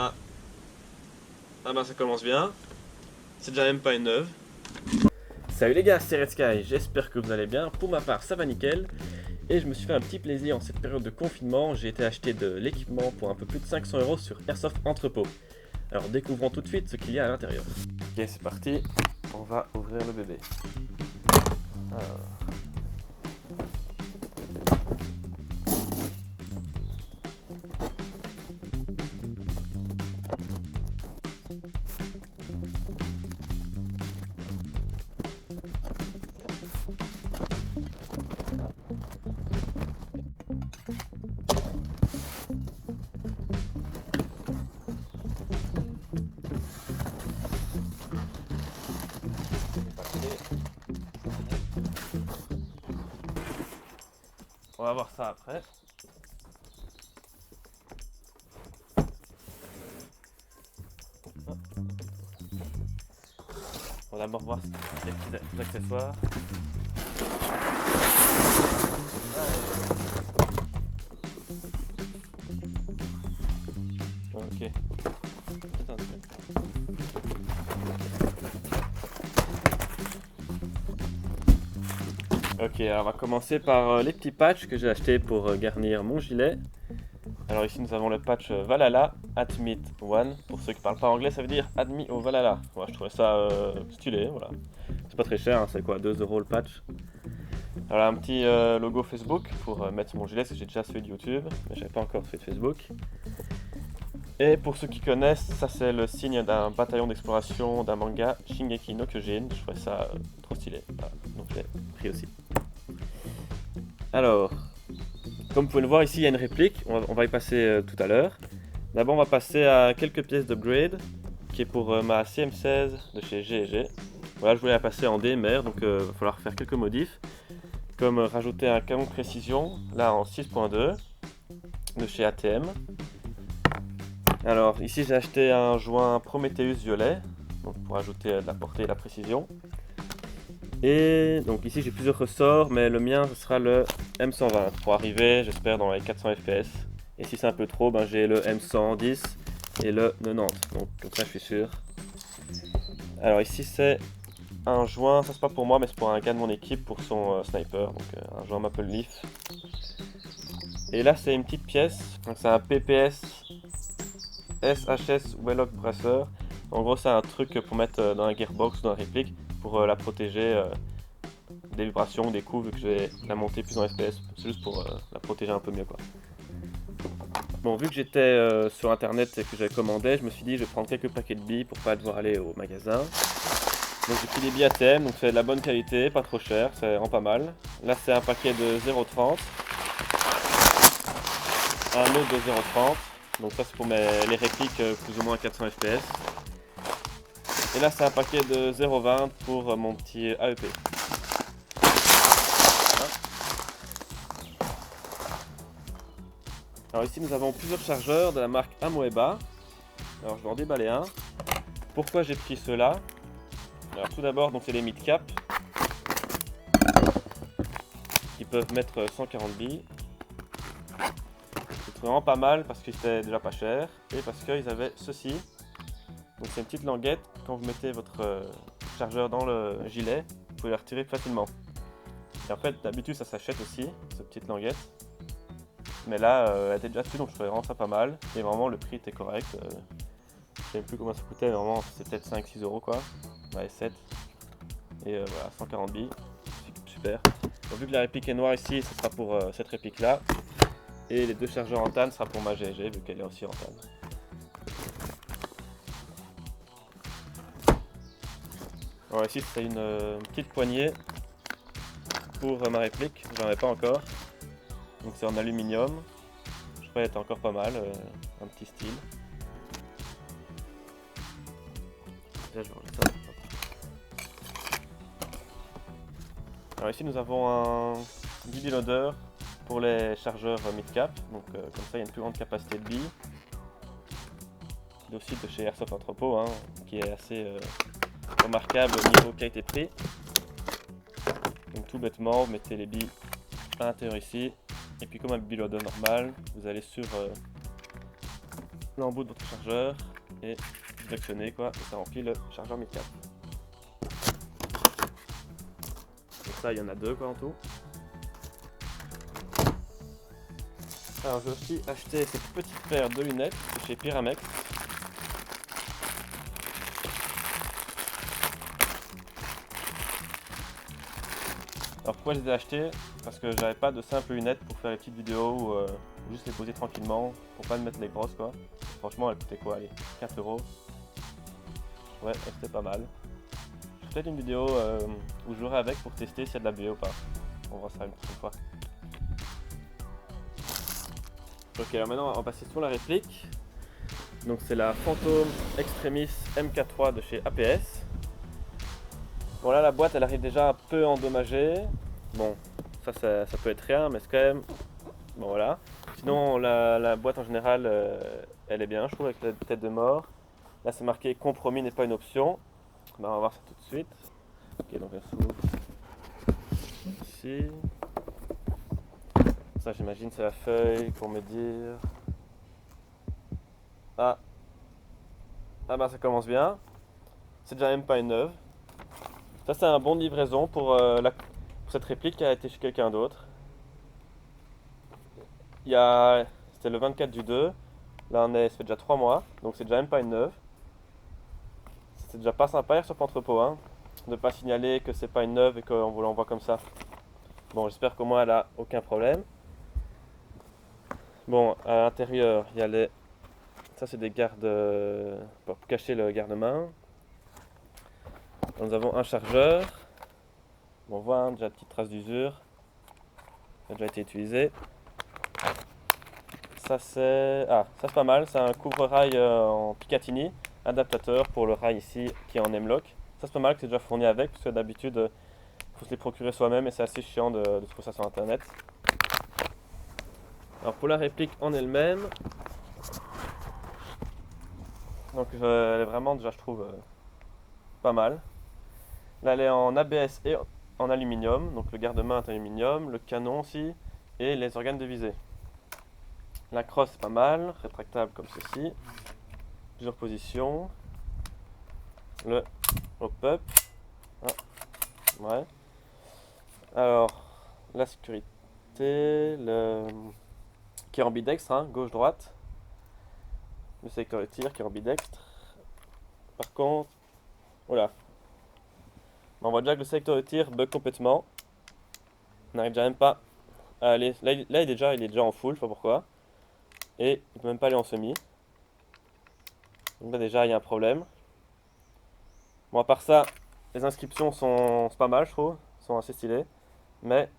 Ah, ah bah ça commence bien. C'est déjà même pas une neuve. Salut les gars, c'est Red Sky, j'espère que vous allez bien. Pour ma part, ça va nickel. Et je me suis fait un petit plaisir en cette période de confinement. J'ai été acheter de l'équipement pour un peu plus de 500 € sur Airsoft Entrepôt. Alors découvrons tout de suite ce qu'il y a à l'intérieur. Ok, c'est parti. On va ouvrir le bébé. Alors. On va voir ça après. On va d'abord voir les petits accessoires. Ok. Ok, alors on va commencer par les petits patchs que j'ai achetés pour garnir mon gilet. Alors ici nous avons le patch Valhalla Admit One. Pour ceux qui parlent pas anglais, ça veut dire admis au Valhalla. Voilà, je trouvais ça stylé, voilà. C'est pas très cher, hein, c'est quoi, 2 € le patch. Alors un petit logo Facebook pour mettre sur mon gilet, parce que j'ai déjà celui de YouTube, mais j'avais pas encore celui de Facebook. Et pour ceux qui connaissent, ça c'est le signe d'un bataillon d'exploration d'un manga, Shingeki no Kyojin. Je trouvais ça trop stylé, voilà. Donc je l'ai pris aussi. Alors, comme vous pouvez le voir ici, il y a une réplique, on va y passer tout à l'heure. D'abord, on va passer à quelques pièces d'upgrade, qui est pour ma CM16 de chez G&G. Voilà, je voulais la passer en DMR, donc il va falloir faire quelques modifs, comme rajouter un canon de précision, là en 6.2, de chez ATM. Alors, ici j'ai acheté un joint Prometheus violet, donc pour ajouter de la portée et de la précision. Et donc ici j'ai plusieurs ressorts, mais le mien ce sera le M120 pour arriver, j'espère, dans les 400 fps. Et si c'est un peu trop, ben, j'ai le M110 et le 90, donc comme ça je suis sûr. Alors ici c'est un joint, ça c'est pas pour moi mais c'est pour un gars de mon équipe pour son sniper, donc un joint Maple Leaf. Et là c'est une petite pièce, donc c'est un PPS SHS Wellock Bracer. En gros c'est un truc pour mettre dans la gearbox ou dans la réplique pour la protéger des vibrations, des coups, vu que je vais la monter plus en FPS, c'est juste pour la protéger un peu mieux quoi. Bon, vu que j'étais sur internet et que j'avais commandé, je me suis dit je vais prendre quelques paquets de billes pour pas devoir aller au magasin. Donc j'ai pris des billes ATM, donc c'est de la bonne qualité, pas trop cher, c'est vraiment pas mal. Là c'est un paquet de 0,30, un autre de 0,30, donc ça c'est pour les répliques plus ou moins 400 fps. Et là c'est un paquet de 0,20 pour mon petit AEP. Alors ici nous avons plusieurs chargeurs de la marque Amoeba. Alors je vais en déballer un. Pourquoi j'ai pris ceux-là? Alors tout d'abord, donc c'est les mid-cap qui peuvent mettre 140 billes. C'est vraiment pas mal parce qu'ils étaient déjà pas chers et parce qu'ils avaient ceci. Donc c'est une petite languette, quand vous mettez votre chargeur dans le gilet, vous pouvez la retirer facilement. Et en fait d'habitude ça s'achète aussi, cette petite languette. Mais là elle était déjà dessus, donc je trouvais vraiment ça pas mal. Et vraiment le prix était correct. Je sais même plus combien ça coûtait, mais vraiment c'était peut-être 5-6 € quoi. Ouais, 7. Et voilà, 140 billes. Super. Donc, vu que la réplique est noire ici, ce sera pour cette réplique là. Et les deux chargeurs en TAN sera pour ma GG, vu qu'elle est aussi en TAN. Alors ici c'est une petite poignée pour ma réplique, j'en ai pas encore. Donc c'est en aluminium. Je crois qu'elle était encore pas mal, un petit style. Déjà je vais enlever ça. Alors ici nous avons un BB loader pour les chargeurs mid-cap, donc comme ça il y a une plus grande capacité de billes. Aussi de chez Airsoft Entrepôt, hein, qui est assez remarquable au niveau qualité-prix. Donc tout bêtement, vous mettez les billes à l'intérieur ici, et puis comme un BB loader normal, vous allez sur l'embout de votre chargeur et vous actionnez quoi, et ça remplit le chargeur 1004. Donc ça, il y en a 2 quoi en tout. Alors j'ai aussi acheté cette petite paire de lunettes de chez Pyramex. Alors pourquoi je les ai achetées? Parce que j'avais pas de simples lunettes pour faire les petites vidéos ou juste les poser tranquillement pour pas me mettre les grosses quoi. Franchement elles coûtaient quoi? Allez, 4 €. Ouais, c'était pas mal. Je ferai peut-être une vidéo où je jouerai avec pour tester s'il y a de la buée ou pas. On verra ça une prochaine fois. Ok, alors maintenant on va passer sur la réplique. Donc c'est la Phantom Extremis MK3 de chez APS. Bon là la boîte elle arrive déjà un peu endommagée. Bon, ça peut être rien mais c'est quand même... Bon voilà. Sinon la boîte en général elle est bien je trouve avec la tête de mort. Là c'est marqué compromis n'est pas une option. Ben, on va voir ça tout de suite. Ok donc elle s'ouvre ici. Ça j'imagine c'est la feuille pour me dire... Ah bah ça commence bien. C'est déjà même pas une neuve. Ça c'est un bon de livraison pour cette réplique qui a été chez quelqu'un d'autre. C'était le 24 du 2. Là ça fait déjà 3 mois. Donc c'est déjà même pas une neuve. C'est déjà pas sympa sur entrepôt hein, de pas signaler que c'est pas une neuve et qu'on vous l'envoie comme ça. Bon j'espère qu'au moins elle a aucun problème. Bon à l'intérieur il y a les... Ça c'est des gardes pour cacher le garde-main. Nous avons un chargeur. Bon, on voit hein, déjà une petite trace d'usure. Ça a déjà été utilisé. Ça c'est... Ah, ça c'est pas mal. C'est un couvre-rail en Picatinny. Adaptateur pour le rail ici qui est en M-Lock. Ça c'est pas mal que c'est déjà fourni avec. Parce que d'habitude, il faut se les procurer soi-même et c'est assez chiant de trouver ça sur internet. Alors pour la réplique en elle-même. Donc elle est vraiment déjà je trouve pas mal. Là elle est en ABS et en aluminium, donc le garde-main est en aluminium, le canon aussi, et les organes de visée. La crosse est pas mal, rétractable comme ceci, plusieurs positions, le hop-up, ouais. Alors, la sécurité, qui est ambidextre, hein, gauche-droite, le sélecteur de tir qui est ambidextre. Par contre, voilà. On voit déjà que le sélecteur de tir bug complètement. On n'arrive déjà même pas à aller. Là, il est déjà en full, je sais pas pourquoi. Et il peut même pas aller en semi. Donc là déjà il y a un problème. Bon à part ça, les inscriptions sont pas mal je trouve, sont assez stylées. Mais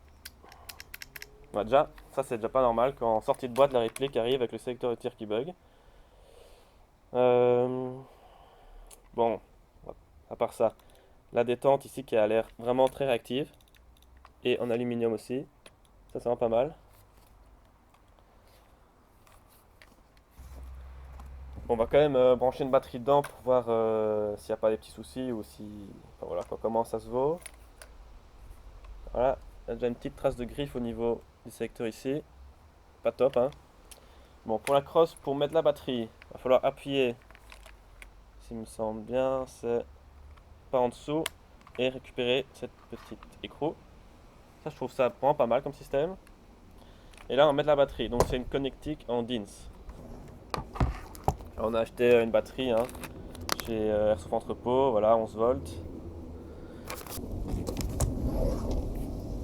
bah, déjà, ça c'est déjà pas normal quand en sortie de boîte la réplique arrive avec le sélecteur de tir qui bug. Bon, à part ça, la détente ici qui a l'air vraiment très réactive. Et en aluminium aussi. Ça c'est vraiment pas mal. Bon, on va quand même brancher une batterie dedans pour voir s'il n'y a pas des petits soucis ou si... Enfin voilà quoi, comment ça se vaut. Voilà, il y a déjà une petite trace de griffe au niveau du sélecteur ici. Pas top hein. Bon pour la crosse, pour mettre la batterie, il va falloir appuyer. S'il me semble bien, c'est par en dessous. Et récupérer cette petite écrou. Ça je trouve ça vraiment pas mal comme système. Et là on va mettre la batterie. Donc c'est une connectique en DINS. Alors, on a acheté une batterie hein, chez Airsoft Entrepôt, voilà 11 volts.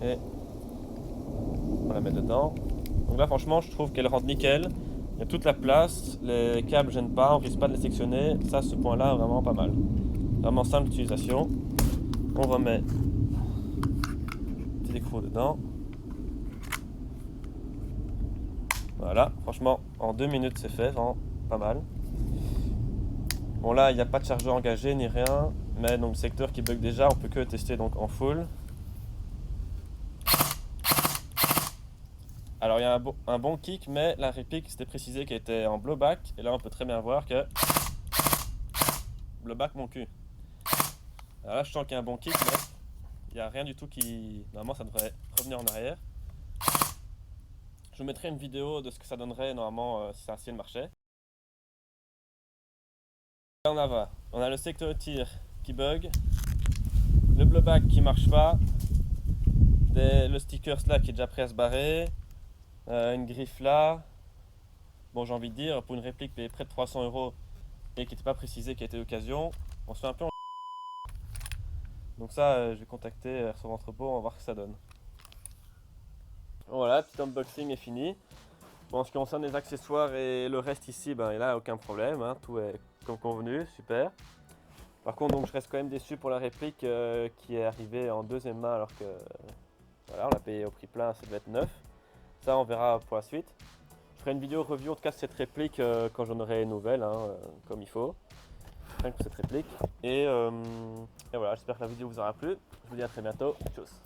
Et on va la mettre dedans. Donc là franchement je trouve qu'elle rentre nickel. Il y a toute la place, les câbles gênent pas, on risque pas de les sectionner. Ça ce point là vraiment pas mal. Vraiment simple d'utilisation. On remet petit écrou dedans. Voilà, franchement en 2 minutes c'est fait, vraiment pas mal. Bon là il n'y a pas de chargeur engagé ni rien. Mais donc le secteur qui bug déjà, on peut que le tester donc en full. Alors il y a un bon kick, mais la réplique c'était précisé qu'elle était en blowback. Et là on peut très bien voir que... Blowback mon cul. Alors là je sens qu'il y a un bon kick, mais il n'y a rien du tout qui... Normalement ça devrait revenir en arrière. Je vous mettrai une vidéo de ce que ça donnerait normalement si elle marchait. On a le secteur de tir qui bug, le blowback qui marche pas, le sticker là qui est déjà prêt à se barrer, une griffe là. Bon, j'ai envie de dire, pour une réplique payée près de 300 € et qui n'était pas précisée, qui a été d'occasion, on se fait un peu en... Donc ça, je vais contacter son entrepôt, on va voir ce que ça donne. Voilà, petit unboxing est fini. Bon, en ce qui concerne les accessoires et le reste ici, ben, il n'y a aucun problème, hein, tout est comme convenu, super. Par contre, donc, je reste quand même déçu pour la réplique qui est arrivée en deuxième main alors que voilà, on l'a payé au prix plein, ça devait être neuf. Ça, on verra pour la suite. Je ferai une vidéo review en tout cas de cette réplique quand j'en aurai une nouvelle, hein, comme il faut. Rien que pour cette réplique. Et voilà, j'espère que la vidéo vous aura plu. Je vous dis à très bientôt. Tchuss.